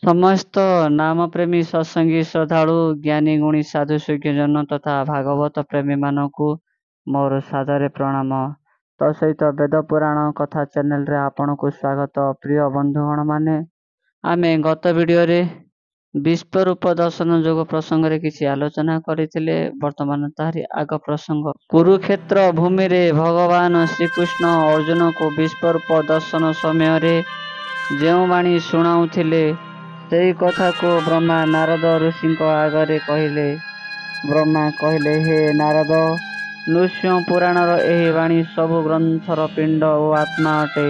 ସମସ୍ତ ନାମପ୍ରେମୀ ସତ୍ସଙ୍ଗୀ ଶ୍ରଦ୍ଧାଳୁ ଜ୍ଞାନୀ ଗୁଣୀ ସାଧୁ ସୁଜ୍ଞଜନ ତଥା ଭାଗବତ ପ୍ରେମୀମାନଙ୍କୁ ମୋର ସାଦରେ ପ୍ରଣାମ। ତ ସହିତ ବେଦ ପୁରାଣ କଥା ଚ୍ୟାନେଲରେ ଆପଣଙ୍କୁ ସ୍ୱାଗତ। ପ୍ରିୟ ବନ୍ଧୁଗଣ ମାନେ, ଆମେ ଗତ ଭିଡ଼ିଓରେ ବିଶ୍ୱରୂପ ଦର୍ଶନ ଯୋଗ ପ୍ରସଙ୍ଗରେ କିଛି ଆଲୋଚନା କରିଥିଲେ। ବର୍ତ୍ତମାନ ତାହାରି ଆଗ ପ୍ରସଙ୍ଗ। କୁରୁକ୍ଷେତ୍ର ଭୂମିରେ ଭଗବାନ ଶ୍ରୀକୃଷ୍ଣ ଅର୍ଜୁନକୁ ବିଶ୍ୱରୂପ ଦର୍ଶନ ସମୟରେ ଯେଉଁ ବାଣୀ ଶୁଣାଉଥିଲେ, ସେହି କଥାକୁ ବ୍ରହ୍ମା ନାରଦ ଋଷିଙ୍କ ଆଗରେ କହିଲେ। ବ୍ରହ୍ମା କହିଲେ, ହେ ନାରଦ, ନୃସିଂହ ପୁରାଣର ଏହି ବାଣୀ ସବୁ ଗ୍ରନ୍ଥର ପିଣ୍ଡ ଓ ଆତ୍ମା ଅଟେ।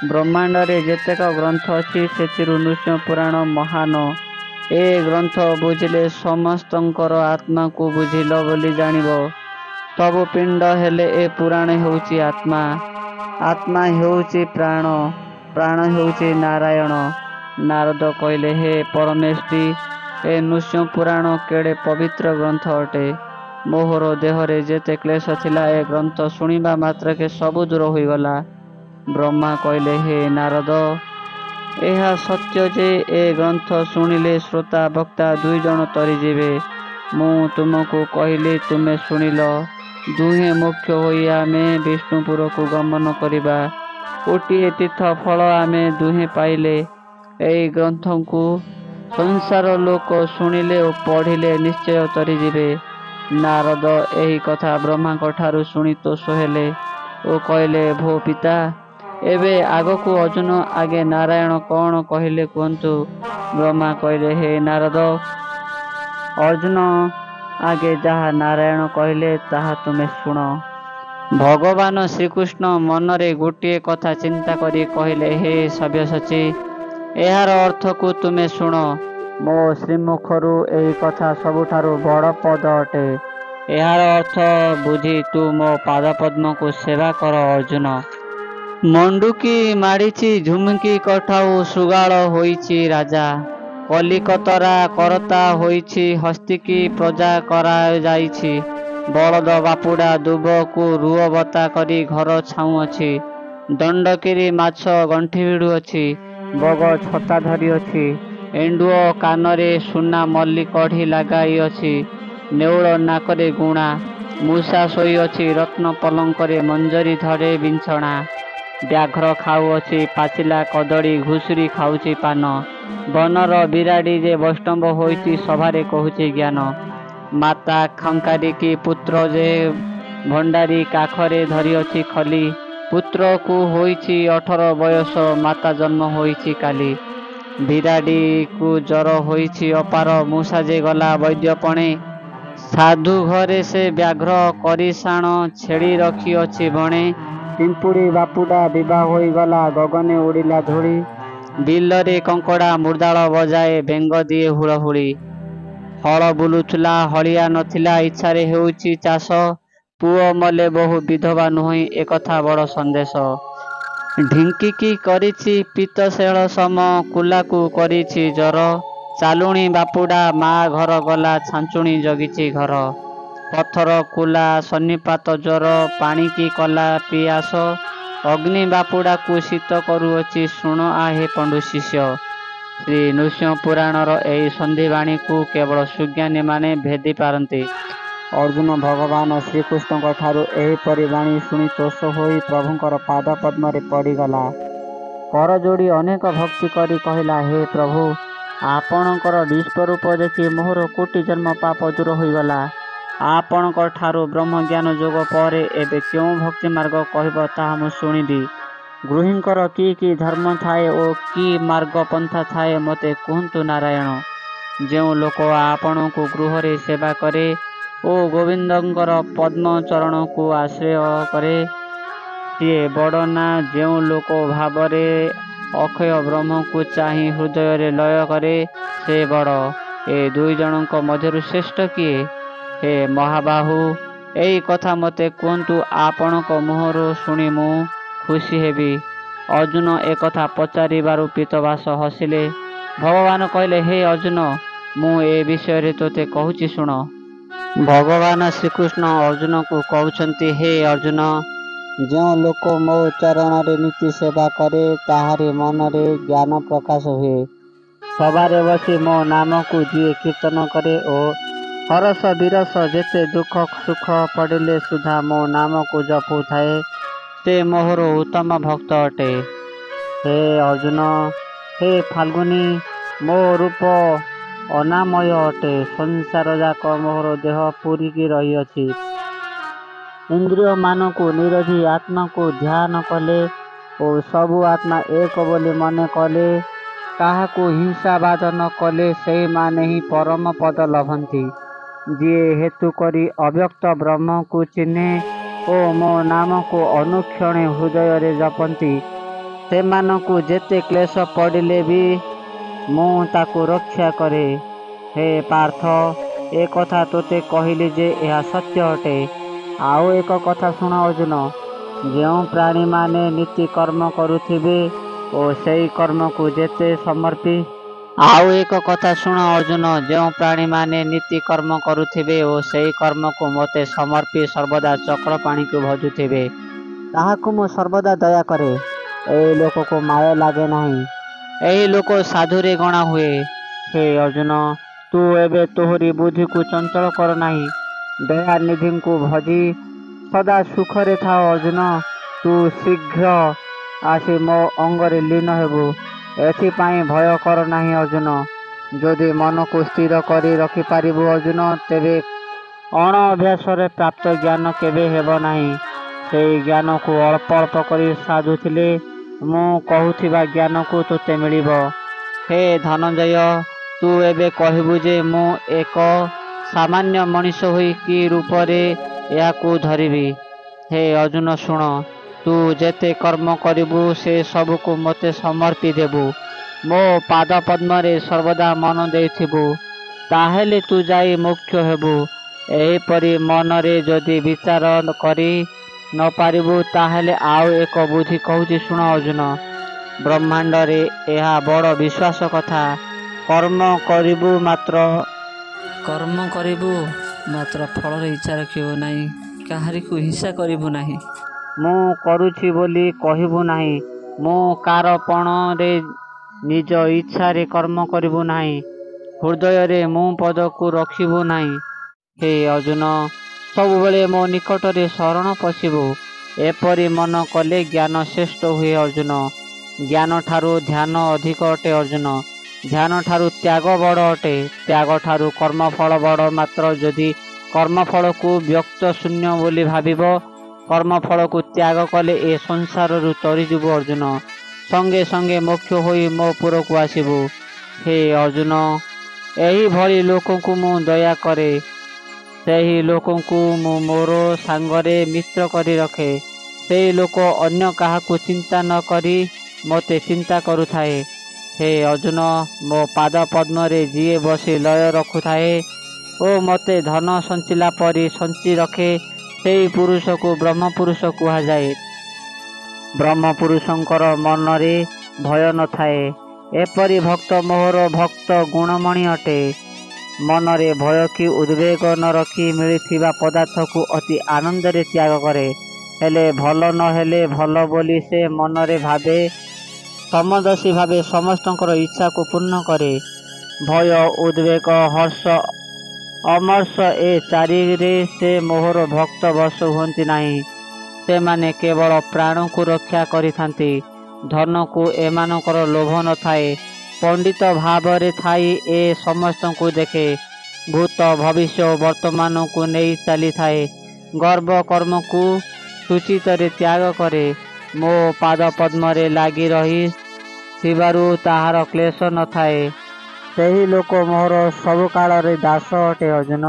ବ୍ରହ୍ମାଣ୍ଡରେ ଯେତେକ ଗ୍ରନ୍ଥ ଅଛି, ସେଥିରୁ ନୃସିଂହ ପୁରାଣ ମହାନ। ଏ ଗ୍ରନ୍ଥ ବୁଝିଲେ ସମସ୍ତଙ୍କର ଆତ୍ମାକୁ ବୁଝିଲ ବୋଲି ଜାଣିବ। ସବୁ ପିଣ୍ଡ ହେଲେ ଏ ପୁରାଣ ହେଉଛି ଆତ୍ମା। ଆତ୍ମା ହେଉଛି ପ୍ରାଣ, ପ୍ରାଣ ହେଉଛି ନାରାୟଣ। ନାରଦ କହିଲେ, ହେ ପରମେଷ୍ଟି, ଏ ନୃସିଂହ ପୁରାଣ କେଡ଼େ ପବିତ୍ର ଗ୍ରନ୍ଥ ଅଟେ। ମୋହର ଦେହରେ ଯେତେ କ୍ଲେଶ ଥିଲା, ଏ ଗ୍ରନ୍ଥ ଶୁଣିବା ମାତ୍ରକେ ସବୁ ଦୂର ହୋଇଗଲା। ବ୍ରହ୍ମା କହିଲେ, ହେ ନାରଦ, ଏହା ସତ୍ୟ ଯେ ଏ ଗ୍ରନ୍ଥ ଶୁଣିଲେ ଶ୍ରୋତା ବକ୍ତା ଦୁଇ ଜଣ ତରିଯିବେ। ମୁଁ ତୁମକୁ କହିଲି, ତୁମେ ଶୁଣିଲ। ଦୁହେଁ ମୋକ୍ଷ ହୋଇ ଆମେ ବିଷ୍ଣୁପୁରକୁ ଗମନ କରିବା। ଗୋଟିଏ ତୀର୍ଥ ଫଳ ଆମେ ଦୁହେଁ ପାଇଲେ। ଏହି ଗ୍ରନ୍ଥକୁ ସଂସାର ଲୋକ ଶୁଣିଲେ ଓ ପଢ଼ିଲେ ନିଶ୍ଚୟ ତରିଯିବେ। ନାରଦ ଏହି କଥା ବ୍ରହ୍ମାଙ୍କ ଠାରୁ ଶୁଣି ତୋଷ ହେଲେ ଓ କହିଲେ, ଭୋ ପିତା, ଏବେ ଆଗକୁ ଅର୍ଜୁନ ଆଗେ ନାରାୟଣ କ'ଣ କହିଲେ କୁହନ୍ତୁ। ବ୍ରହ୍ମା କହିଲେ, ହେ ନାରଦ, ଅର୍ଜୁନ ଆଗେ ଯାହା ନାରାୟଣ କହିଲେ ତାହା ତୁମେ ଶୁଣ। ଭଗବାନ ଶ୍ରୀକୃଷ୍ଣ ମନରେ ଗୋଟିଏ କଥା ଚିନ୍ତା କରି କହିଲେ, ହେ ସବ୍ୟସାଚୀ, ଏହାର ଅର୍ଥକୁ ତୁମେ ଶୁଣ। ମୋ ଶ୍ରୀମୁଖରୁ ଏହି କଥା ସବୁଠାରୁ ବଡ଼ ପଦ ଅଟେ। ଏହାର ଅର୍ଥ ବୁଝି ତୁ ମୋ ପାଦପଦ୍ମକୁ ସେବା କର। ଅର୍ଜୁନ ମଣ୍ଡୁକି ମାଡ଼ିଛି, ଝୁମୁକି କଠାଉ ଶୃଗାଳ ହୋଇଛି ରାଜା। କଲିକତରା କରତା ହୋଇଛି, ହସ୍ତିକି ପ୍ରଜା କରାଯାଇଛି। ବଳଦ ବାପୁଡ଼ା ଦୁବକୁ ରୁଅ ବତା କରି ଘର ଛାଉଁଅଛି। ଦଣ୍ଡକିରି ମାଛ ଗଣ୍ଠି ଭିଡ଼ୁଅଛି। ବଗ ଛତା ଧରିଅଛି। ଏଣ୍ଡୁଅ କାନରେ ସୁନା ମଲ୍ଲି କଢ଼ି ଲଗାଇଅଛି। ନେଉଳ ନାକରେ ଗୁଣା। ମୂଷା ଶୋଇଅଛି ରତ୍ନ ପଲଙ୍କରେ, ମଞ୍ଜରୀ ଧରେ ବିଞ୍ଚଣା। ବ୍ୟାଘ୍ର ଖାଉଅଛି ପାଚିଲା କଦଳୀ, ଘୁଷୁରି ଖାଉଛି ପାନ। ବନର ବିରାଡ଼ି ଯେ ବୈଷ୍ଣବ ହୋଇଛି, ସଭାରେ କହୁଛି ଜ୍ଞାନ। ମାତା ଖଙ୍କାରିକି ପୁତ୍ର ଯେ ଭଣ୍ଡାରୀ, କାଖରେ ଧରିଅଛି ଖଲି। ପୁତ୍ରକୁ ହୋଇଛି 18 ବୟସ, ମାତା ଜନ୍ମ ହୋଇଛି କାଲି। ବିରାଡ଼ିକୁ ଜର ହୋଇଛି ଅପାର, ମୂଷା ଯେ ଗଲା ବୈଦ୍ୟପଣେ। ସାଧୁ ଘରେ ସେ ବ୍ୟାଘ୍ର କରିଶାଣ, ଛେଳି ରଖିଅଛି ବଣେ। ପିମ୍ପୁଡ଼ି ବାପୁଡ଼ା ବିଭା ହୋଇଗଲା, ଗଗନେ ଉଡ଼ିଲା ଧୂଳି। ବିଲରେ କଙ୍କଡ଼ା ମୃଦାଳ ବଜାଏ, ବେଙ୍ଗ ଦିଏ ହୁଳହୁଳି। ହଳ ବୁଲୁଥିଲା, ହଳିଆ ନଥିଲା, ଇଚ୍ଛାରେ ହେଉଛି ଚାଷ। ପୁଅ ମଲେ ବୋହୂ ବିଧବା ନୁହେଁ, ଏକଥା ବଡ଼ ସନ୍ଦେଶ। ଢିଙ୍କିକି କରିଛି ପିତ୍ତଶେଳ ସମ, କୁଲାକୁ କରିଛି ଜର। ଚାଲୁଣି ବାପୁଡ଼ା ମା ଘର ଗଲା, ଛାଞ୍ଚୁଣି ଜଗିଛି ଘର। ପଥର କୁଲା ସନ୍ନିପାତ ଜ୍ୱର, ପାଣିକି କଲା ପିଆସ। ଅଗ୍ନି ବାପୁଡ଼ାକୁ ଶୀତ କରୁଅଛି, ଶୁଣ ଆହେ ପଣ୍ଡୁ ଶିଷ୍ୟ। ଶ୍ରୀ ନୃସିଂହ ପୁରାଣର ଏହି ସନ୍ଧିବାଣୀକୁ କେବଳ ସୁଜ୍ଞାନୀମାନେ ଭେଦି ପାରନ୍ତି। ଅର୍ଜୁନ ଭଗବାନ ଶ୍ରୀକୃଷ୍ଣଙ୍କ ଠାରୁ ଏହିପରି ବାଣୀ ଶୁଣି ତୋଷ ହୋଇ ପ୍ରଭୁଙ୍କର ପାଦ ପଦ୍ମରେ ପଡ଼ିଗଲା। କରଯୋଡ଼ି ଅନେକ ଭକ୍ତି କରି କହିଲା, ହେ ପ୍ରଭୁ, ଆପଣଙ୍କର ବିଶ୍ୱରୂପ ଦେଖି ମୋହର କୋଟି ଜନ୍ମ ପାପ ଦୂର ହୋଇଗଲା। ଆପଣଙ୍କ ଠାରୁ ବ୍ରହ୍ମଜ୍ଞାନ ଯୋଗ ପରେ ଏବେ କେଉଁ ଭକ୍ତି ମାର୍ଗ କହିବ, ତାହା ମୁଁ ଶୁଣିବି। ଗୃହୀଙ୍କର କି କି ଧର୍ମ ଥାଏ ଓ କି ମାର୍ଗ ପନ୍ଥା ଥାଏ, ମୋତେ କୁହନ୍ତୁ ନାରାୟଣ। ଯେଉଁ ଲୋକ ଆପଣଙ୍କୁ ଗୃହରେ ସେବା କରେ ଓ ଗୋବିନ୍ଦଙ୍କର ପଦ୍ମ ଚରଣକୁ ଆଶ୍ରୟ କରେ, ସିଏ ବଡ଼ ନା ଯେଉଁ ଲୋକ ଭାବରେ ଅକ୍ଷୟ ବ୍ରହ୍ମକୁ ଚାହିଁ ହୃଦୟରେ ଲୟ କରେ, ସେ ବଡ଼? ଏ ଦୁଇ ଜଣଙ୍କ ମଧ୍ୟରୁ ଶ୍ରେଷ୍ଠ କିଏ? ହେ ମହାବାହୁ, ଏହି କଥା ମୋତେ କୁହନ୍ତୁ। ଆପଣଙ୍କ ମୁହଁରୁ ଶୁଣି ମୁଁ ଖୁସି ହେବି। ଅର୍ଜୁନ ଏକଥା ପଚାରିବାରୁ ପୀତବାସ ହସିଲେ। ଭଗବାନ କହିଲେ, ହେ ଅର୍ଜୁନ, ମୁଁ ଏ ବିଷୟରେ ତୋତେ କହୁଛି ଶୁଣ। ଭଗବାନ ଶ୍ରୀକୃଷ୍ଣ ଅର୍ଜୁନକୁ କହୁଛନ୍ତି, ହେ ଅର୍ଜୁନ, ଯେଉଁ ଲୋକ ମୋ ଚରଣରେ ନୀତି ସେବା କରେ, ତାହାରି ମନରେ ଜ୍ଞାନ ପ୍ରକାଶ ହୁଏ। ସଭାରେ ବସି ମୋ ନାମକୁ ଯିଏ କୀର୍ତ୍ତନ କରେ ଓ ହରସ ବିରସ ଯେତେ ଦୁଃଖ ସୁଖ ପଡ଼ିଲେ ସୁଦ୍ଧା ମୋ ନାମକୁ ଜପୁଥାଏ, ସେ ମୋହର ଉତ୍ତମ ଭକ୍ତ ଅଟେ। ହେ ଅର୍ଜୁନ, ହେ ଫାଲ୍ଗୁନୀ, ମୋ ରୂପ ଅନାମୟ ଅଟେ। ସଂସାର ଯାକ ମୋହର ଦେହ ପୂରିକି ରହିଅଛି। ଇନ୍ଦ୍ରିୟମାନଙ୍କୁ ନିରୋଧି ଆତ୍ମାକୁ ଧ୍ୟାନ କଲେ ଓ ସବୁ ଆତ୍ମା ଏକ ବୋଲି ମନେ କଲେ, କାହାକୁ ହିଂସାବାଦ ନ କଲେ ସେଇମାନେ ହିଁ ପରମ ପଦ ଲଭନ୍ତି। ଯିଏ ହେତୁ କରି ଅବ୍ୟକ୍ତ ବ୍ରହ୍ମକୁ ଚିହ୍ନେ ଓ ମୋ ନାମକୁ ଅନୁକ୍ଷଣେ ହୃଦୟରେ ଜପନ୍ତି, ସେମାନଙ୍କୁ ଯେତେ କ୍ଲେଶ ପଡ଼ିଲେ ବି ମୁଁ ତାକୁ ରକ୍ଷା କରେ। ହେ ପାର୍ଥ, ଏ କଥା ତୋତେ କହିଲି ଯେ ଏହା ସତ୍ୟ ଅଟେ। ଆଉ ଏକ କଥା ଶୁଣ ଅର୍ଜୁନ, ଯେଉଁ ପ୍ରାଣୀମାନେ ନୀତି କର୍ମ କରୁଥିବେ ଓ ସେଇ କର୍ମକୁ ଯେତେ ସମର୍ପି ଆଉ ଏକ କଥା ଶୁଣ ଅର୍ଜୁନ, ଯେଉଁ ପ୍ରାଣୀମାନେ ନୀତି କର୍ମ କରୁଥିବେ ଓ ସେଇ କର୍ମକୁ ମୋତେ ସମର୍ପି ସର୍ବଦା ଚକ୍ର ପାଣିକୁ ଭଜୁଥିବେ, ତାହାକୁ ମୁଁ ସର୍ବଦା ଦୟା କରେ। ଏହି ଲୋକକୁ ମାୟା ଲାଗେ ନାହିଁ, ଏହି ଲୋକ ସାଧୁରେ ଗଣା ହୁଏ। ହେ ଅର୍ଜୁନ, ତୁ ଏବେ ତୋହରି ବୁଦ୍ଧିକୁ ଚଞ୍ଚଳ କର ନାହିଁ, ଦୟାନିଧିଙ୍କୁ ଭଜି ସଦା ସୁଖରେ ଥାଅ। ଅର୍ଜୁନ, ତୁ ଶୀଘ୍ର ଆସି ମୋ ଅଙ୍ଗରେ ଲୀନ ହେବୁ, ଏଥିପାଇଁ ଭୟ କର ନାହିଁ। ଅର୍ଜୁନ, ଯଦି ମନକୁ ସ୍ଥିର କରି ରଖିପାରିବୁ ଅର୍ଜୁନ, ତେବେ ଅଣ ଅଭ୍ୟାସରେ ପ୍ରାପ୍ତ ଜ୍ଞାନ କେବେ ହେବ ନାହିଁ। ସେଇ ଜ୍ଞାନକୁ ଅଳ୍ପ ଅଳ୍ପ କରି ସାଧୁଥିଲେ ମୁଁ କହୁଥିବା ଜ୍ଞାନକୁ ତୋତେ ମିଳିବ। ହେ ଧନଞ୍ଜୟ, ତୁ ଏବେ କହିବୁ ଯେ ମୁଁ ଏକ ସାମାନ୍ୟ ମଣିଷ ହୋଇ କି ରୂପରେ ଏହାକୁ ଧରିବି। ହେ ଅର୍ଜୁନ ଶୁଣ, ତୁ ଯେତେ କର୍ମ କରିବୁ ସେ ସବୁକୁ ମୋତେ ସମର୍ପି ଦେବୁ, ମୋ ପାଦ ପଦ୍ମରେ ସର୍ବଦା ମନ ଦେଇଥିବୁ, ତାହେଲେ ତୁ ଯାଇ ମୋକ୍ଷ ହେବୁ। ଏହିପରି ମନରେ ଯଦି ବିଚାର କରି ନ ପାରିବୁ, ତାହେଲେ ଆଉ ଏକ ବୁଦ୍ଧି କହୁଛି ଶୁଣ ଅର୍ଜୁନ। ବ୍ରହ୍ମାଣ୍ଡରେ ଏହା ବଡ଼ ବିଶ୍ୱାସ କଥା। କର୍ମ କରିବୁ ମାତ୍ର ଫଳର ଇଚ୍ଛା ରଖିବୁ ନାହିଁ, କାହାରିକୁ ହିଂସା କରିବୁ ନାହିଁ। ମୁଁ କରୁଛି ବୋଲି କହିବୁ ନାହିଁ, ମୁଁ କାରପଣରେ ନିଜ ଇଚ୍ଛାରେ କର୍ମ କରିବୁ ନାହିଁ, ହୃଦୟରେ ମୁଁ ପଦକୁ ରଖିବୁ ନାହିଁ। ହେ ଅର୍ଜୁନ, ସବୁବେଳେ ମୋ ନିକଟରେ ଶରଣ ପଶିବୁ। ଏପରି ମନ କଲେ ଜ୍ଞାନ ଶ୍ରେଷ୍ଠ ହୁଏ। ଅର୍ଜୁନ, ଜ୍ଞାନଠାରୁ ଧ୍ୟାନ ଅଧିକ ଅଟେ। ଅର୍ଜୁନ, ଧ୍ୟାନଠାରୁ ତ୍ୟାଗ ବଡ଼ ଅଟେ, ତ୍ୟାଗଠାରୁ କର୍ମଫଳ ବଡ଼। ମାତ୍ର ଯଦି କର୍ମଫଳକୁ ବ୍ୟକ୍ତ ଶୂନ୍ୟ ବୋଲି ଭାବିବ, କର୍ମଫଳକୁ ତ୍ୟାଗ କଲେ ଏ ସଂସାରରୁ ତରିଯିବୁ। ଅର୍ଜୁନ, ସଙ୍ଗେ ସଙ୍ଗେ ମୋକ୍ଷ ହୋଇ ମୋ ପୁରକୁ ଆସିବୁ। ହେ ଅର୍ଜୁନ, ଏହିଭଳି ଲୋକଙ୍କୁ ମୁଁ ଦୟା କରେ, ସେହି ଲୋକଙ୍କୁ ମୁଁ ମୋର ସାଙ୍ଗରେ ମିତ୍ର କରି ରଖେ। ସେହି ଲୋକ ଅନ୍ୟ କାହାକୁ ଚିନ୍ତା ନ କରି ମୋତେ ଚିନ୍ତା କରୁଥାଏ। ହେ ଅର୍ଜୁନ, ମୋ ପାଦ ପଦ୍ମରେ ଯିଏ ବସି ଲୟ ରଖୁଥାଏ ଓ ମୋତେ ଧନ ସଞ୍ଚିଲା ପରି ସଞ୍ଚି ରଖେ, ସେହି ପୁରୁଷକୁ ବ୍ରହ୍ମପୁରୁଷ କୁହାଯାଏ। ବ୍ରହ୍ମପୁରୁଷଙ୍କର ମନରେ ଭୟ ନଥାଏ। ଏପରି ଭକ୍ତ ମୋହର ଭକ୍ତ ଗୁଣମଣି ଅଟେ। ମନରେ ଭୟ କି ଉଦ୍ବେଗ ନ ରଖି ମିଳିଥିବା ପଦାର୍ଥକୁ ଅତି ଆନନ୍ଦରେ ତ୍ୟାଗ କରେ। ହେଲେ ଭଲ ନ ହେଲେ ଭଲ ବୋଲି ସେ ମନରେ ଭାବେ, ସମଦର୍ଶୀ ଭାବେ ସମସ୍ତଙ୍କର ଇଚ୍ଛାକୁ ପୂର୍ଣ୍ଣ କରେ। ଭୟ, ଉଦ୍ବେଗ, ହର୍ଷ, ଅମର୍ଷ ଏ ଚାରିରେ ସେ ମୋହର ଭକ୍ତ ବଶ ହୁଅନ୍ତି ନାହିଁ। ସେମାନେ କେବଳ ପ୍ରାଣକୁ ରକ୍ଷା କରିଥାନ୍ତି, ଧନକୁ ଏମାନଙ୍କର ଲୋଭ ନଥାଏ। ପଣ୍ଡିତ ଭାବରେ ଥାଇ ଏ ସମସ୍ତଙ୍କୁ ଦେଖେ, ଭୂତ ଭବିଷ୍ୟ ଓ ବର୍ତ୍ତମାନକୁ ନେଇ ଚାଲିଥାଏ। ଗର୍ବ କର୍ମକୁ ସୂଚିତରେ ତ୍ୟାଗ କରେ। ମୋ ପାଦ ପଦ୍ମରେ ଲାଗି ରହି ଥିବାରୁ ତାହାର କ୍ଲେଶ ନଥାଏ। ସେହି ଲୋକ ମୋର ସବୁ କାଳରେ ଦାସ ଅଟେ। ଅର୍ଜୁନ,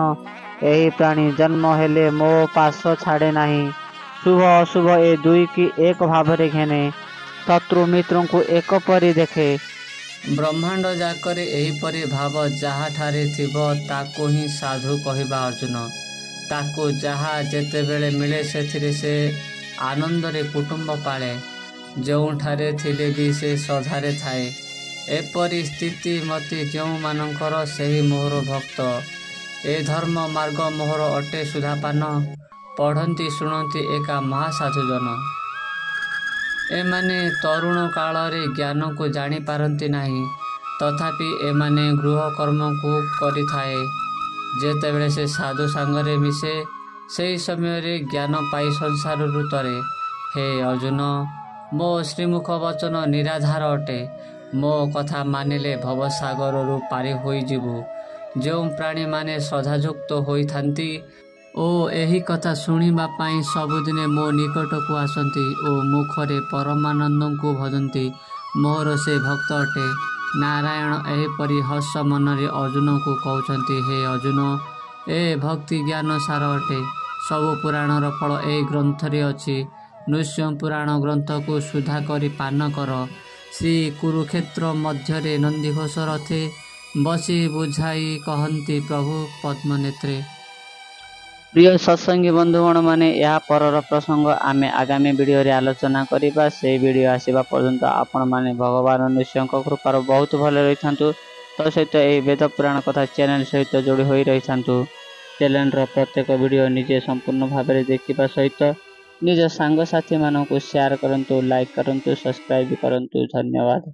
ଏହି ପ୍ରାଣୀ ଜନ୍ମ ହେଲେ ମୋ ପାଶ ଛାଡ଼େ ନାହିଁ। ଶୁଭ ଅଶୁଭ ଏ ଦୁଇକି ଏକ ଭାବରେ ଘେନେ, ଶତ୍ରୁ ମିତ୍ରଙ୍କୁ ଏକ ପରି ଦେଖେ। ବ୍ରହ୍ମାଣ୍ଡ ଯାକରେ ଏହିପରି ଭାବ ଯାହାଠାରେ ଥିବ, ତାକୁ ହିଁ ସାଧୁ କହିବା। ଅର୍ଜୁନ, ତାକୁ ଯାହା ଯେତେବେଳେ ମିଳେ ସେଥିରେ ସେ ଆନନ୍ଦରେ କୁଟୁମ୍ବ ପାଳେ, ଯେଉଁଠାରେ ଥିଲେ ବି ସେ ଶ୍ରଦ୍ଧାରେ ଥାଏ। ଏପରି ସ୍ଥିତି ମତି ଯେଉଁମାନଙ୍କର, ସେହି ମୋହର ଭକ୍ତ। ଏ ଧର୍ମ ମାର୍ଗ ମୋହର ଅଟେ ସୁଧାପାନ, ପଢ଼ନ୍ତି ଶୁଣନ୍ତି ଏକା ମହାସାଧୁଜନ। ଏମାନେ ତରୁଣ କାଳରେ ଜ୍ଞାନକୁ ଜାଣିପାରନ୍ତି ନାହିଁ, तथापि एमाने गृहकर्म को करिथाए। जेतेबेले से साधु सांगरे मिसे सेई समय ज्ञान पाई संसार तरे। हे अर्जुन, मो श्रीमुख वचन निराधार अटे। मो कथा मानिले भवसागर पारि होई जिबु। जो प्राणी माने श्रद्धायुक्त होइथांती ओ एही कथा शुणिबा पाई सबुदिने मो निकट को आसंती ओ मुखरे परमानंद को भजंती। मोर से भक्त अटे। नारायण एहीपरि हर्ष मनरे अर्जुन को कहउछंती, हे अर्जुन, ए भक्ति ज्ञान सार अटे। सबु पुराणर फल ए ग्रंथरे अछि। नृसिंह पुराण ग्रंथ को सुधा करी पान कर। श्री कुरुक्षेत्र मध्यरे नंदीघोष रथे बसी बुझाई कहंती प्रभु पद्मनेत्रे। प्रिय सत्संगी बंधुगण माने या परर प्रसंग आमे आगामी वीडियो रे आलोचना करिबा। से वीडियो आसीबा पर्यंत आपण माने भगवान नृसिंह कृपार बहुत भले रहिथांतु। तो सहित ए वेद पुराण कथा चैनल सहित जोड़ी होई रहिथांतु। चैनल रो प्रत्येक वीडियो निजे संपूर्ण भाबरे देखिबा सहित निज सांग साथी मानकु शेयर करंतु, लाइक करंतु, सब्सक्राइब करंतु। धन्यवाद।